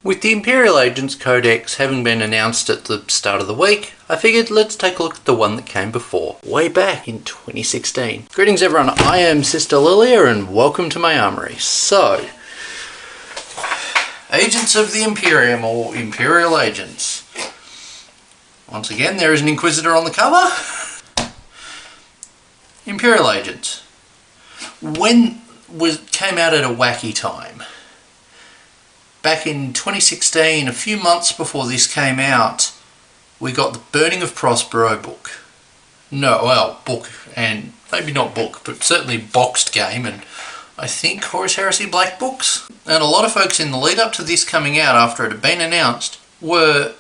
With the Imperial Agents Codex having been announced at the start of the week, I figured let's take a look at the one that came before, way back in 2016. Greetings everyone, I am Sister Lilia and welcome to my armory. So, Agents of the Imperium, or Imperial Agents. Once again, there is an Inquisitor on the cover. Imperial Agents. Came out at a wacky time. Back in 2016, a few months before this came out, we got the Burning of Prospero book. Book, and maybe not book, but certainly boxed game, and I think Horus Heresy Black books. And a lot of folks in the lead up to this coming out, after it had been announced, were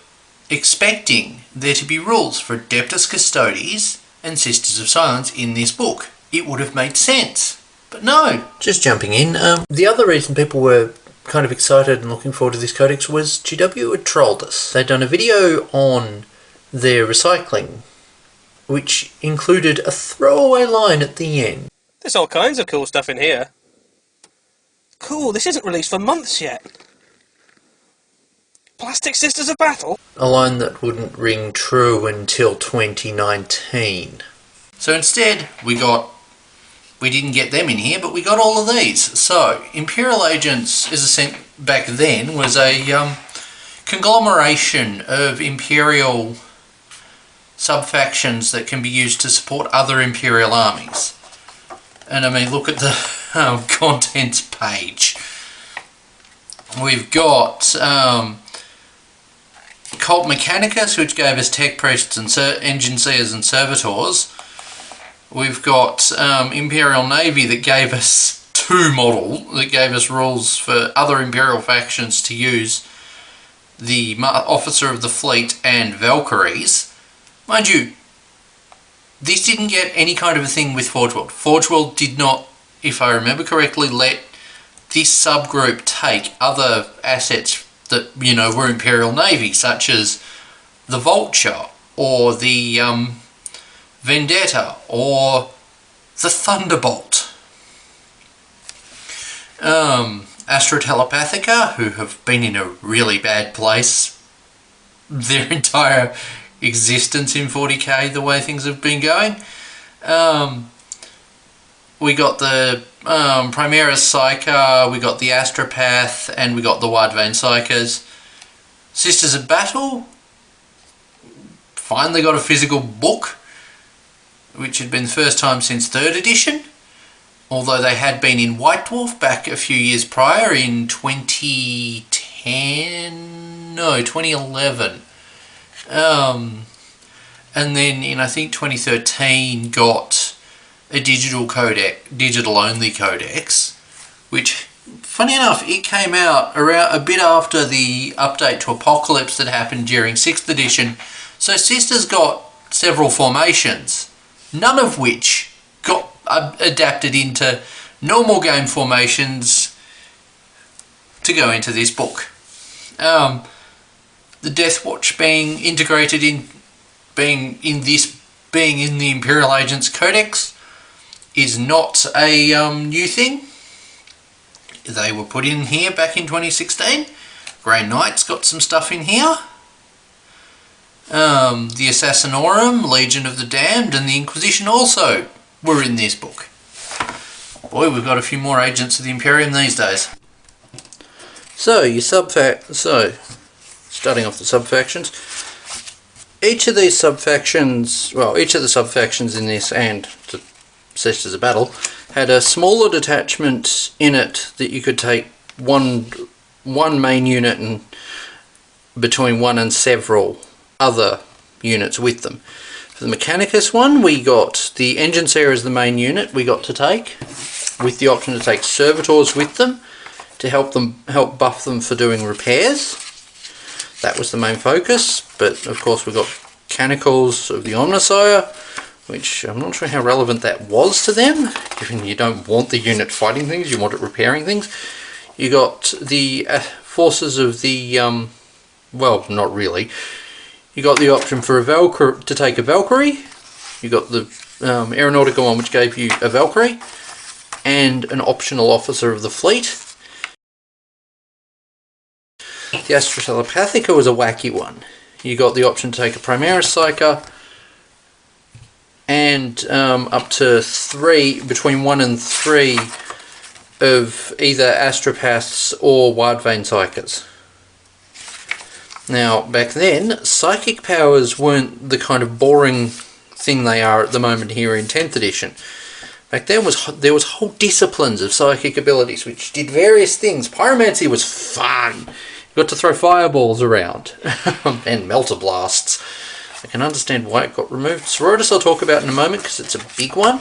expecting there to be rules for Adeptus Custodes and Sisters of Silence in this book. It would have made sense, but no. Just jumping in, the other reason people were kind of excited and looking forward to this codex was GW had trolled us. They'd done a video on their recycling, which included a throwaway line at the end. There's all kinds of cool stuff in here. Cool, this isn't released for months yet. Plastic Sisters of Battle? A line that wouldn't ring true until 2019. So instead, we didn't get them in here, but we got all of these. So, Imperial Agents, back then, was a conglomeration of Imperial sub-factions that can be used to support other Imperial armies. And I mean, look at the contents page. We've got Cult Mechanicus, which gave us Tech Priests and Engine Seers and Servitors. We've got Imperial Navy that gave us that gave us rules for other Imperial factions to use the Officer of the Fleet and Valkyries. Mind you, this didn't get any kind of a thing with Forge World. Forge World did not, if I remember correctly, let this subgroup take other assets that, were Imperial Navy, such as the Vulture or the Vendetta or the Thunderbolt. Astra Telepathica, who have been in a really bad place their entire existence in 40k, the way things have been going. We got the Primaris Psyker, we got the Astropath, and we got the Wide Vein Psykers. Sisters of Battle finally got a physical book, which had been the first time since 3rd edition, although they had been in White Dwarf back a few years prior in 2011. And then in, I think, 2013 got a digital-only codex, which, funny enough, it came out around a bit after the update to Apocalypse that happened during 6th edition, so Sisters got several formations, none of which got adapted into normal game formations to go into this book. The Deathwatch being integrated in, being in the Imperial Agents Codex is not a new thing. They were put in here back in 2016. Grey Knight's got some stuff in here. The Assassinorum, Legion of the Damned, and the Inquisition also were in this book. Boy, we've got a few more agents of the Imperium these days. So, starting off the sub-factions. Each of the sub-factions in this and the Sisters of Battle had a smaller detachment in it that you could take one main unit and between one and several other units with them. For the Mechanicus one, we got the Engine Seer as the main unit we got to take, with the option to take Servitors with them to help buff them for doing repairs. That was the main focus, but of course we got Mechanicals of the Omnissiah, which I'm not sure how relevant that was to them, given you don't want the unit fighting things, you want it repairing things. You got the forces of the, well, not really. You got the option for to take a Valkyrie. You got the Aeronautica one, which gave you a Valkyrie, and an optional Officer of the Fleet. The Astra Telepathica was a wacky one. You got the option to take a Primaris Psyker and up to 3, between 1 and 3 of either Astropaths or Wildvein Psykers. Now, back then, psychic powers weren't the kind of boring thing they are at the moment here in 10th edition. Back then there was whole disciplines of psychic abilities which did various things. Pyromancy was fun. You got to throw fireballs around and melter blasts. I can understand why it got removed. Sororitas I'll talk about in a moment because it's a big one.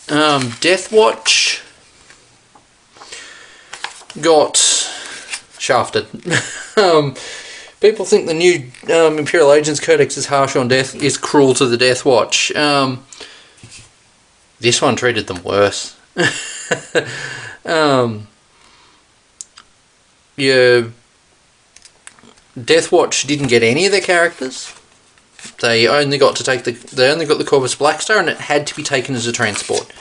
Deathwatch got shafted. People think the new Imperial Agents codex is harsh on death, is cruel to the Deathwatch. This one treated them worse. Yeah, Deathwatch didn't get any of their characters. They only got to take they only got the corvis blackstar, and it had to be taken as a transport.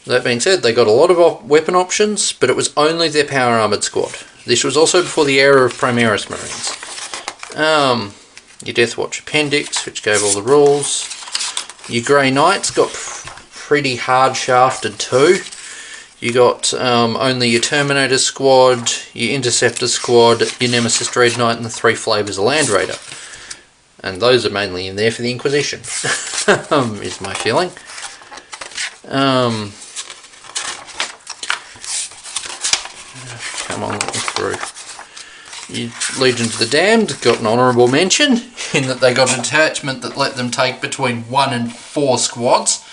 That being said, they got a lot of weapon options, but it was only their power armoured squad. This was also before the era of Primaris Marines. Your Deathwatch Appendix, which gave all the rules. Your Grey Knights got pretty hard shafted too. You got only your Terminator squad, your Interceptor squad, your Nemesis Dreadknight, and the 3 flavours of Land Raider. And those are mainly in there for the Inquisition, is my feeling. Come on, let me through. Your Legions of the Damned got an honourable mention in that they got a detachment that let them take between 1 and 4 squads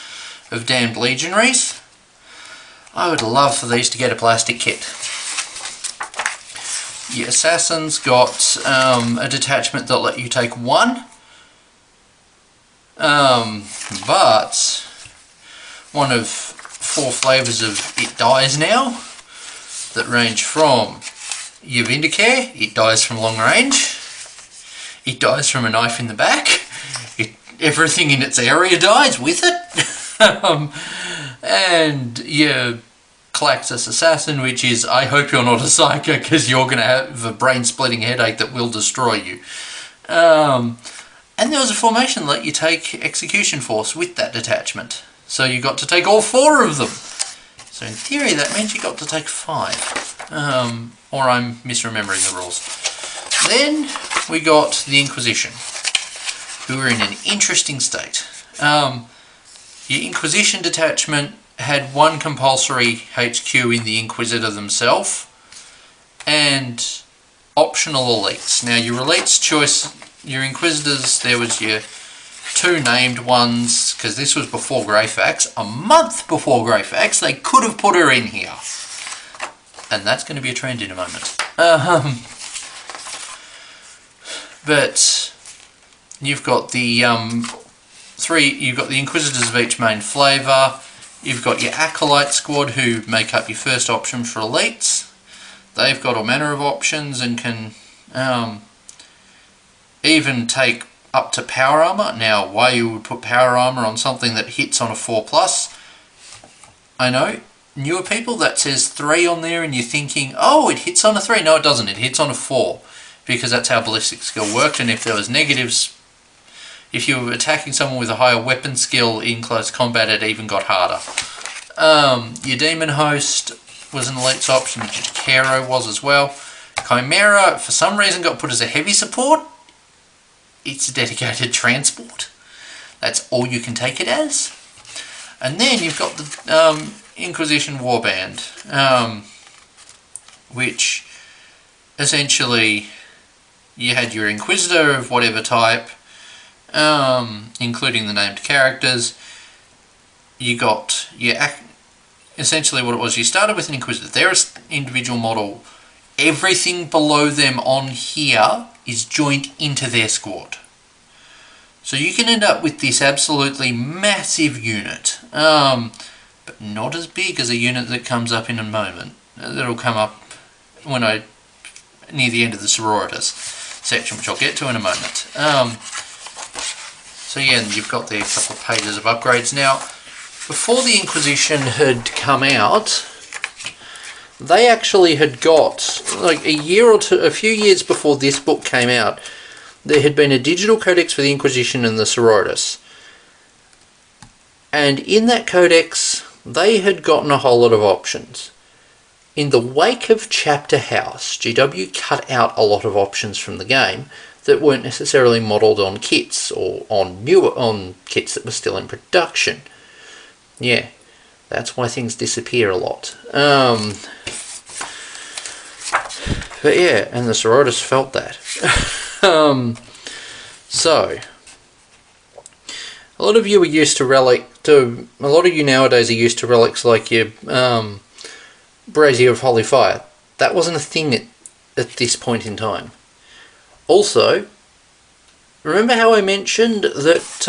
of Damned Legionaries. I would love for these to get a plastic kit. Your Assassins got a detachment that let you take 1. But one of 4 flavours of It Dies Now that range from your Vindicare, it dies from long range, it dies from a knife in the back, everything in its area dies with it, and your Claxus Assassin, which is, I hope you're not a psyker because you're going to have a brain-splitting headache that will destroy you. And there was a formation that let you take Execution Force with that detachment. So you got to take all 4 of them. So in theory that means you got to take 5. Or I'm misremembering the rules. Then we got the Inquisition, who were in an interesting state. Your Inquisition detachment had 1 compulsory HQ in the Inquisitor themselves, and optional elites. Now your elites choice, your Inquisitors, there was your 2 named ones, because this was before Greyfax, a month before Greyfax, they could have put her in here. And that's going to be a trend in a moment. But you've got the you've got the Inquisitors of each main flavour, you've got your Acolyte squad who make up your first option for elites. They've got all manner of options and can even take up to power armor. Now, why you would put power armor on something that hits on a 4+, I know, newer people, that says 3 on there and you're thinking, oh, it hits on a 3. No, it doesn't, it hits on a 4, because that's how ballistic skill worked, and if there was negatives, if you were attacking someone with a higher weapon skill in close combat, it even got harder. Your Demon Host was an elite's option, Kero was as well. Chimera, for some reason, got put as a heavy support. It's a dedicated transport. That's all you can take it as. And then you've got the Inquisition Warband, which essentially you had your Inquisitor of whatever type, including the named characters. You got your, essentially what it was, you started with an Inquisitor. They're an individual model. Everything below them on here is joined into their squad. So you can end up with this absolutely massive unit, but not as big as a unit that comes up in a moment. That'll come up when near the end of the Sororitas section, which I'll get to in a moment. So yeah, you've got there a couple of pages of upgrades. Now, before the Inquisition had come out, they actually had got, like a few years before this book came out, there had been a digital codex for the Inquisition and the Sororitas. And in that codex, they had gotten a whole lot of options. In the wake of Chapter House, GW cut out a lot of options from the game that weren't necessarily modelled on kits or on kits that were still in production. Yeah, that's why things disappear a lot. But yeah, and the Sororitas felt that. So, a lot of you are used to a lot of you nowadays are used to relics like your Brazier of Holy Fire. That wasn't a thing at this point in time. Also, remember how I mentioned that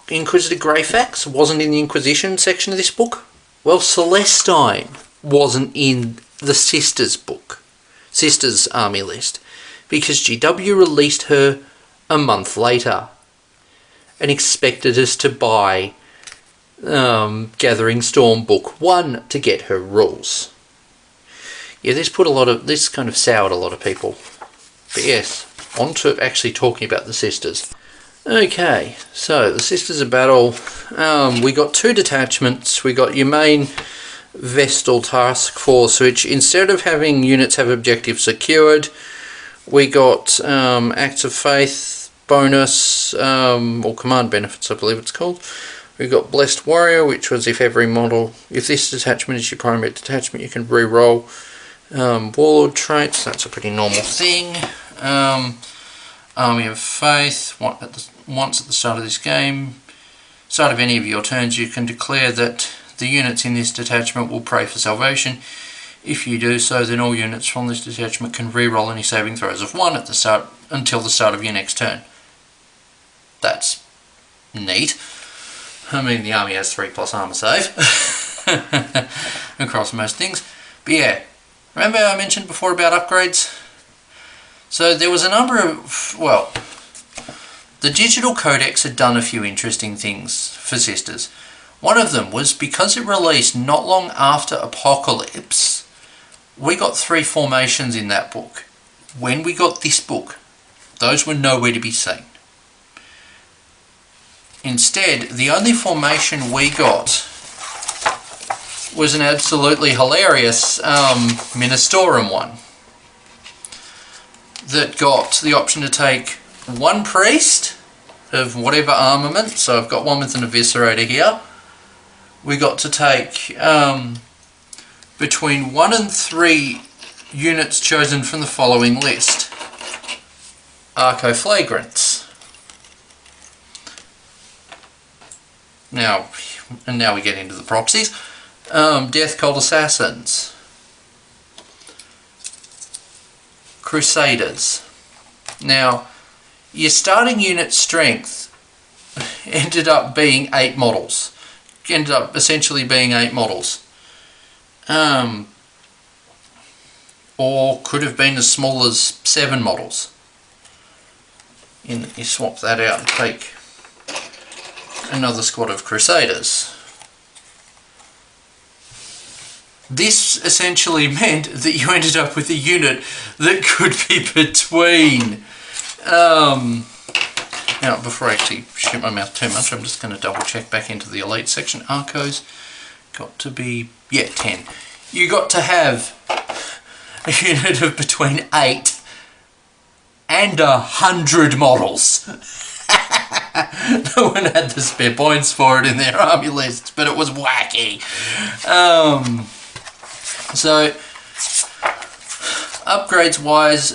Inquisitor Greyfax wasn't in the Inquisition section of this book? Well, Celestine wasn't in the Sisters book, Sisters army list, because GW released her a month later and expected us to buy Gathering Storm Book 1 to get her rules. Yeah, this kind of soured a lot of people. But yes, on to actually talking about the Sisters. Okay, so the Sisters of Battle, we got 2 detachments. We got your main Vestal Task Force, which instead of having units have objectives secured, we got Acts of Faith bonus, or Command Benefits I believe it's called. We got Blessed Warrior, which was if this detachment is your primary detachment, you can re-roll Warlord traits. That's a pretty normal thing. Army of Faith, once at the start of this game, start of any of your turns, you can declare that the units in this detachment will pray for salvation. If you do so, then all units from this detachment can re-roll any saving throws of 1 until the start of your next turn. That's neat. I mean, the army has 3+ armor save across most things. But yeah, remember I mentioned before about upgrades? So there was a number of, well, the digital codex had done a few interesting things for Sisters. One of them was because it released not long after Apocalypse, we got 3 formations in that book. When we got this book, those were nowhere to be seen. Instead, the only formation we got was an absolutely hilarious Ministorum one that got the option to take 1 priest of whatever armament. So I've got one with an eviscerator here. We got to take between 1 and 3 units chosen from the following list. Arco-Flagrants. Now we get into the proxies. Death Cult Assassins. Crusaders. Now, your starting unit strength ended up being 8 models. Ended up essentially being 8 models. Or could have been as small as 7 models. You swap that out and take another squad of Crusaders. This essentially meant that you ended up with a unit that could be between... now, before I actually shoot my mouth too much, I'm just going to double check back into the Elite section. Arcos got to be... yeah, 10. You got to have a unit of between 8 and 100 models. No one had the spare points for it in their army lists, but it was wacky. So, upgrades wise,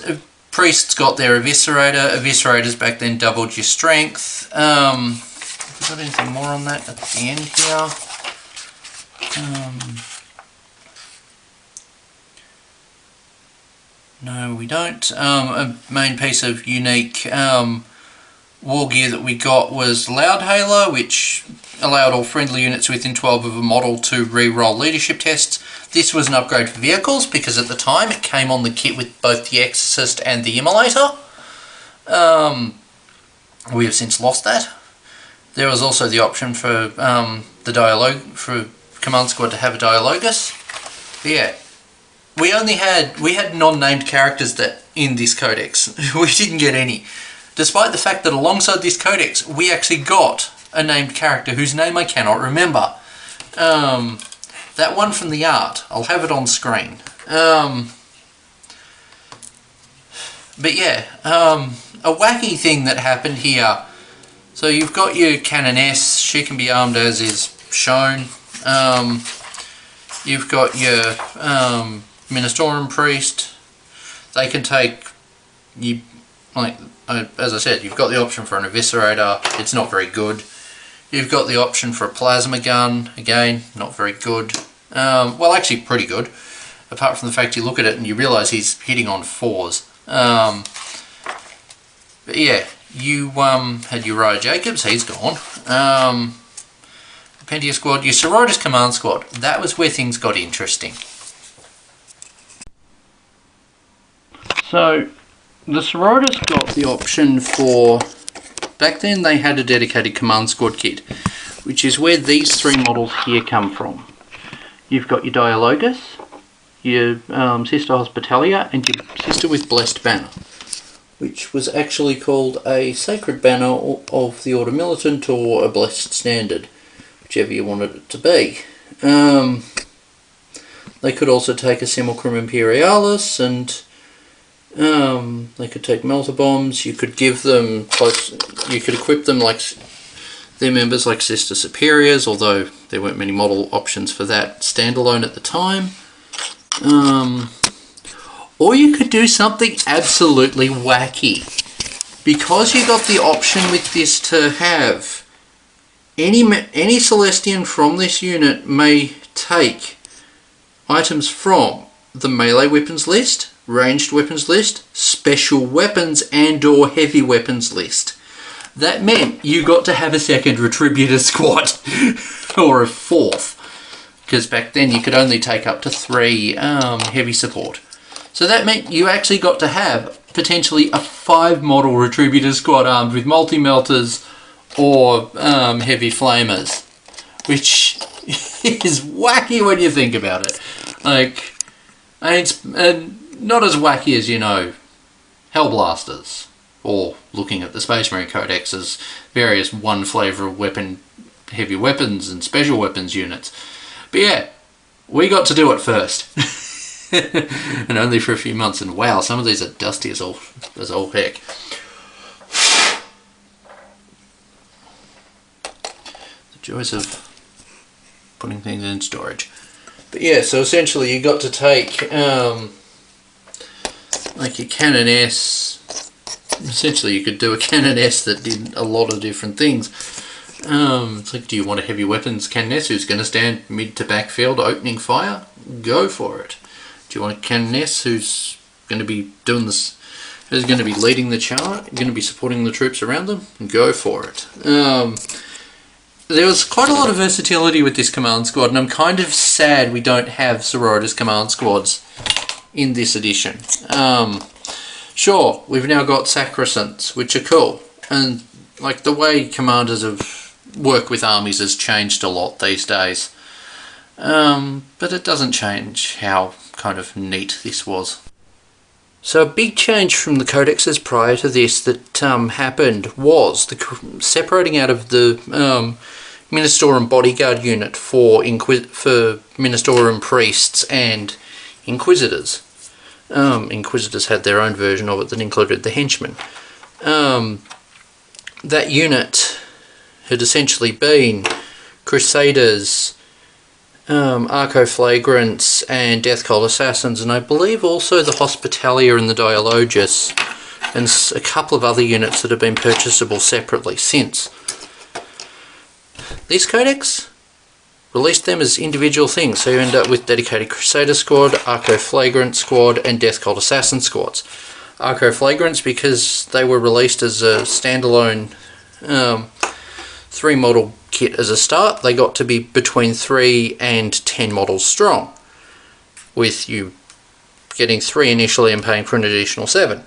priests got their eviscerator. Eviscerators back then doubled your strength. Have we got anything more on that at the end here? No, we don't. A main piece of unique war gear that we got was Loudhailer, which allowed all friendly units within 12 of a model to re-roll leadership tests. This was an upgrade for vehicles because at the time it came on the kit with both the Exorcist and the Immolator. We have since lost that. There was also the option for for command squad to have a dialogus. But yeah, we had non-named characters that in this codex. We didn't get any, despite the fact that alongside this codex we actually got a named character whose name I cannot remember. That one from the art, I'll have it on screen. But yeah, a wacky thing that happened here. So you've got your canoness, she can be armed as is shown. You've got your Ministorum priest. They can take, as I said, you've got the option for an eviscerator, it's not very good. You've got the option for a plasma gun, again, not very good. Well, actually pretty good, apart from the fact you look at it and you realise he's hitting on 4s. But yeah, you had Uriah Jacobs, he's gone. Pentia squad, your Sororitas command squad, that was where things got interesting. So, the Sororitas got the option for, back then they had a dedicated command squad kit, which is where these 3 models here come from. You've got your Dialogus, your Sister Hospitalia, and your Sister with Blessed Banner, which was actually called a Sacred Banner of the Order Militant or a Blessed Standard, whichever you wanted it to be. They could also take a Simulacrum Imperialis, and they could take melter bombs. You could give them you could equip them like their members like Sister Superiors, although there weren't many model options for that standalone at the time. Or you could do something absolutely wacky. Because you got the option with this to have any Celestian from this unit may take items from the melee weapons list, ranged weapons list, special weapons and or heavy weapons list. That meant you got to have a second Retributor squad, or a 4th, because back then you could only take up to 3 heavy support. So that meant you actually got to have potentially a 5 model Retributor squad armed with multi-melters or heavy flamers, which is wacky when you think about it. Like, it's not as wacky as, you know, Hellblasters, or looking at the Space Marine Codex as various one flavour of weapon, heavy weapons and special weapons units. But yeah, we got to do it first. And only for a few months, and wow, some of these are dusty as all heck. The joys of putting things in storage. But yeah, so essentially you got to take like your canoness. Essentially you could do a canoness that did a lot of different things. It's like, do you want a heavy weapons canoness who's going to stand mid to backfield opening fire? Go for it. Do you want a canoness who's going to be doing this, who's going to be leading the charge, going to be supporting the troops around them? Go for it. There was quite a lot of versatility with this command squad, and I'm kind of sad we don't have Sororitas command squads in this edition. Sure, we've now got sacrosancts, which are cool, and like the way commanders have work with armies has changed a lot these days. But it doesn't change how kind of neat this was. So a big change from the codexes prior to this that happened was the separating out of the Ministorum bodyguard unit for Ministorum priests and Inquisitors. Inquisitors had their own version of it that included the henchmen. That unit had essentially been Crusaders, Arco-Flagrants and Death Cult Assassins, and I believe also the Hospitalia and the Dialogus, and a couple of other units that have been purchasable separately since. This codex released them as individual things, so you end up with dedicated Crusader squad, Arco-Flagrant squad and Death Cult Assassin squads. Arco-Flagrants because they were released as a standalone 3 model kit as a start. They got to be between 3 and 10 models strong, with you getting 3 initially and paying for an additional 7,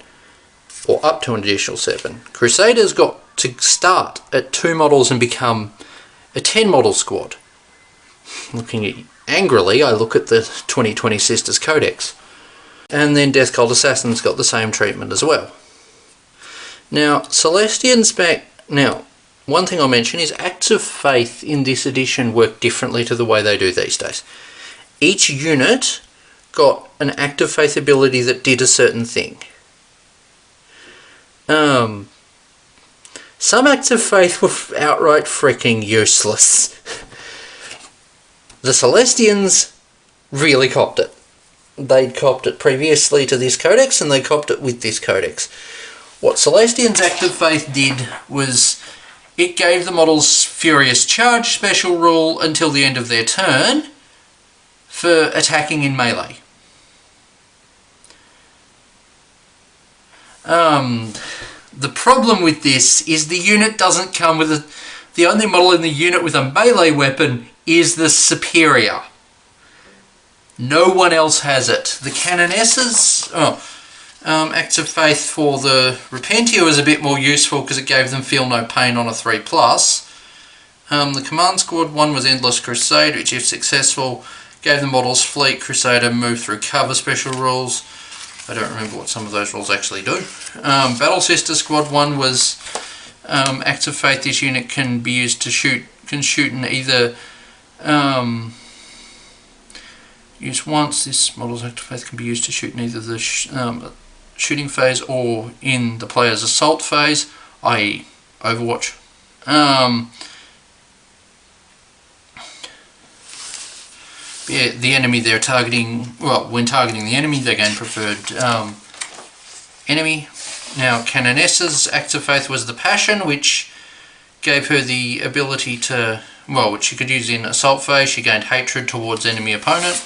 or up to an additional 7. Crusaders got to start at 2 models and become a 10 model squad. Looking at angrily, I look at the 2020 Sisters Codex. And then Death Cult Assassins got the same treatment as well. Now, Celestians back... Now, one thing I'll mention is Acts of Faith in this edition work differently to the way they do these days. Each unit got an Act of Faith ability that did a certain thing. Some Acts of Faith were outright freaking useless. The Celestians really copped it. They'd copped it previously to this codex, and they copped it with this codex. What Celestians' Act of Faith did was it gave the models Furious Charge special rule until the end of their turn for attacking in melee. The problem with this is the unit doesn't come with the only model in the unit with a melee weapon is the Superior. No one else has it. The Canonesses, Acts of Faith for the Repentia was a bit more useful because it gave them Feel No Pain on a 3+. The Command Squad one was Endless Crusade, which if successful gave the models Fleet, Crusader, Move Through Cover special rules. I don't remember what some of those rules actually do. Battle Sister Squad 1 was Acts of Faith. This unit can be used to shoot in either use once. This model's Act of Faith can be used to shoot in either the shooting phase or in the player's assault phase, i.e. Overwatch. Yeah, the enemy they're targeting, well, when targeting the enemy, they gain preferred enemy. Now, Canonesses' Acts of Faith was the Passion, which gave her the ability to, well, which she could use in assault phase. She gained hatred towards enemy opponent,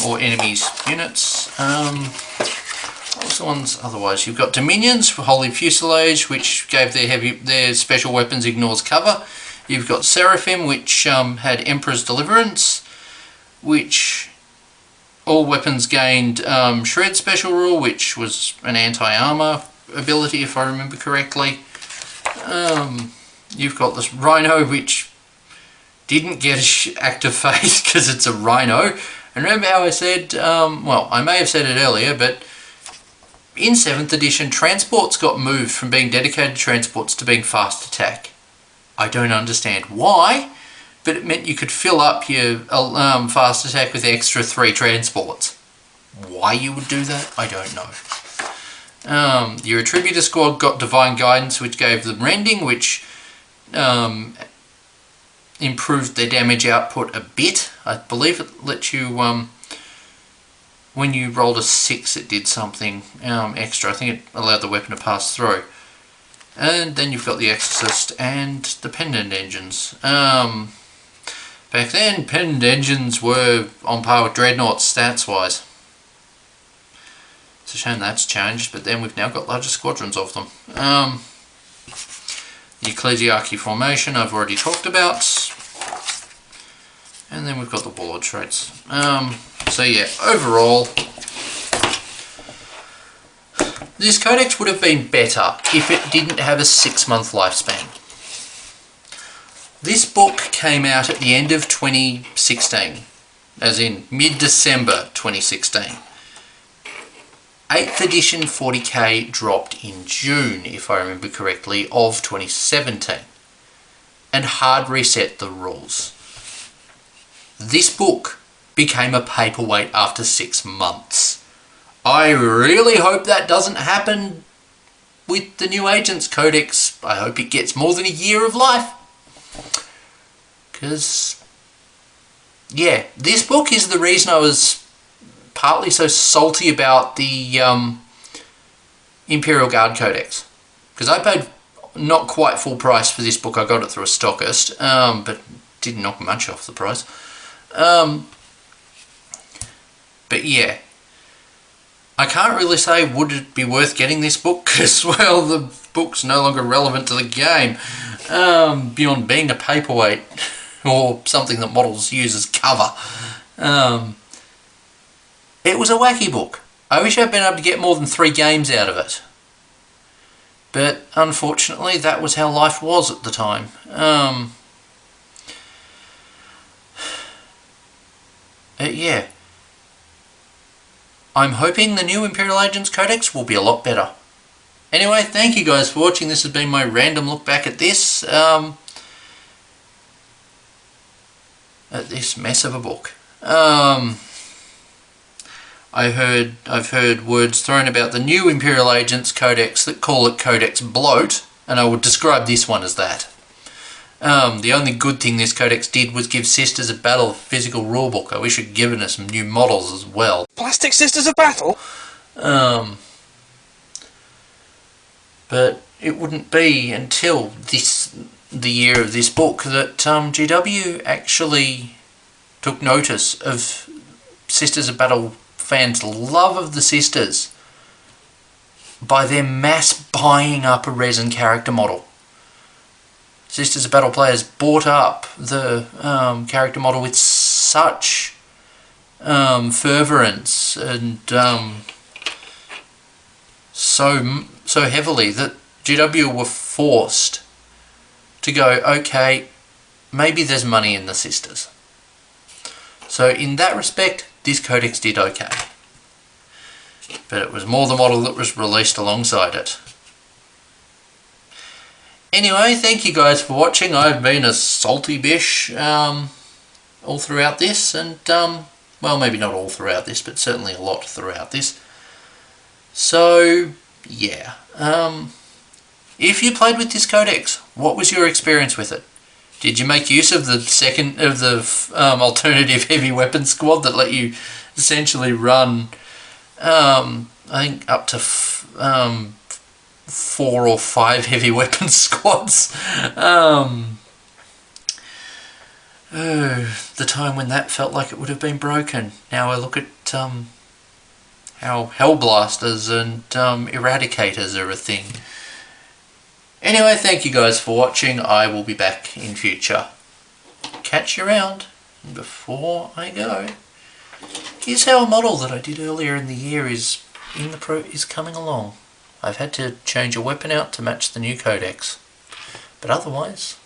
or enemies' units. What was the ones otherwise? You've got Dominions for Holy Fuselage, which gave their special weapons ignores cover. You've got Seraphim, which had Emperor's Deliverance, which all weapons gained Shred special rule, which was an anti-armor ability, if I remember correctly. You've got this Rhino, which didn't get an Act of Faith because it's a Rhino. And remember how I said, well, I may have said it earlier, but in 7th edition, transports got moved from being dedicated transports to being fast attack. I don't understand why, but it meant you could fill up your fast attack with extra 3 transports. Why you would do that, I don't know. Your Attributor Squad got Divine Guidance, which gave them Rending, which improved their damage output a bit. I believe it let you, when you rolled a 6, it did something extra. I think it allowed the weapon to pass through. And then you've got the Exorcist and the Pendant Engines. Back then, Pendant Engines were on par with Dreadnoughts stats-wise. It's a shame that's changed, but then we've now got larger squadrons of them. The Ecclesiarchy Formation I've already talked about. And then we've got the Warlord traits. So yeah, overall, this codex would have been better if it didn't have a 6-month lifespan. This book came out at the end of 2016, as in mid-December 2016. 8th edition 40k dropped in June, if I remember correctly, of 2017, and hard reset the rules. This book became a paperweight after 6 months. I really hope that doesn't happen with the new Agents Codex. I hope it gets more than a year of life. Because, yeah, this book is the reason I was partly so salty about the Imperial Guard Codex. Because I paid not quite full price for this book. I got it through a stockist, but didn't knock much off the price. But yeah, I can't really say would it be worth getting this book, because, well, the book's no longer relevant to the game, beyond being a paperweight or something that models use as cover. It was a wacky book. I wish I'd been able to get more than 3 games out of it. But unfortunately, that was how life was at the time. Yeah. I'm hoping the new Imperial Agents Codex will be a lot better. Anyway, thank you guys for watching. This has been my random look back at this. At this mess of a book. I've heard words thrown about the new Imperial Agents Codex that call it Codex Bloat, and I would describe this one as that. The only good thing this codex did was give Sisters of Battle a physical rulebook. I wish it had given us some new models as well. Plastic Sisters of Battle? But it wouldn't be until the year of this book that GW actually took notice of Sisters of Battle fans' love of the Sisters by their mass buying up a resin character model. Sisters of Battle players bought up the character model with such fervorance and so heavily that GW were forced to go, okay, maybe there's money in the Sisters. So in that respect, this codex did okay. But it was more the model that was released alongside it. Anyway, thank you guys for watching. I've been a salty bish all throughout this, and well, maybe not all throughout this, but certainly a lot throughout this. So yeah, if you played with this codex, what was your experience with it? Did you make use of the alternative heavy weapon squad that let you essentially run I think up to 4 or 5 heavy weapon squads? The time when that felt like it would have been broken. Now I look at how Hellblasters and Eradicators are a thing. Anyway, thank you guys for watching. I will be back in future. Catch you around. And before I go, here's how a model that I did earlier in the year is coming along. I've had to change a weapon out to match the new codex, but otherwise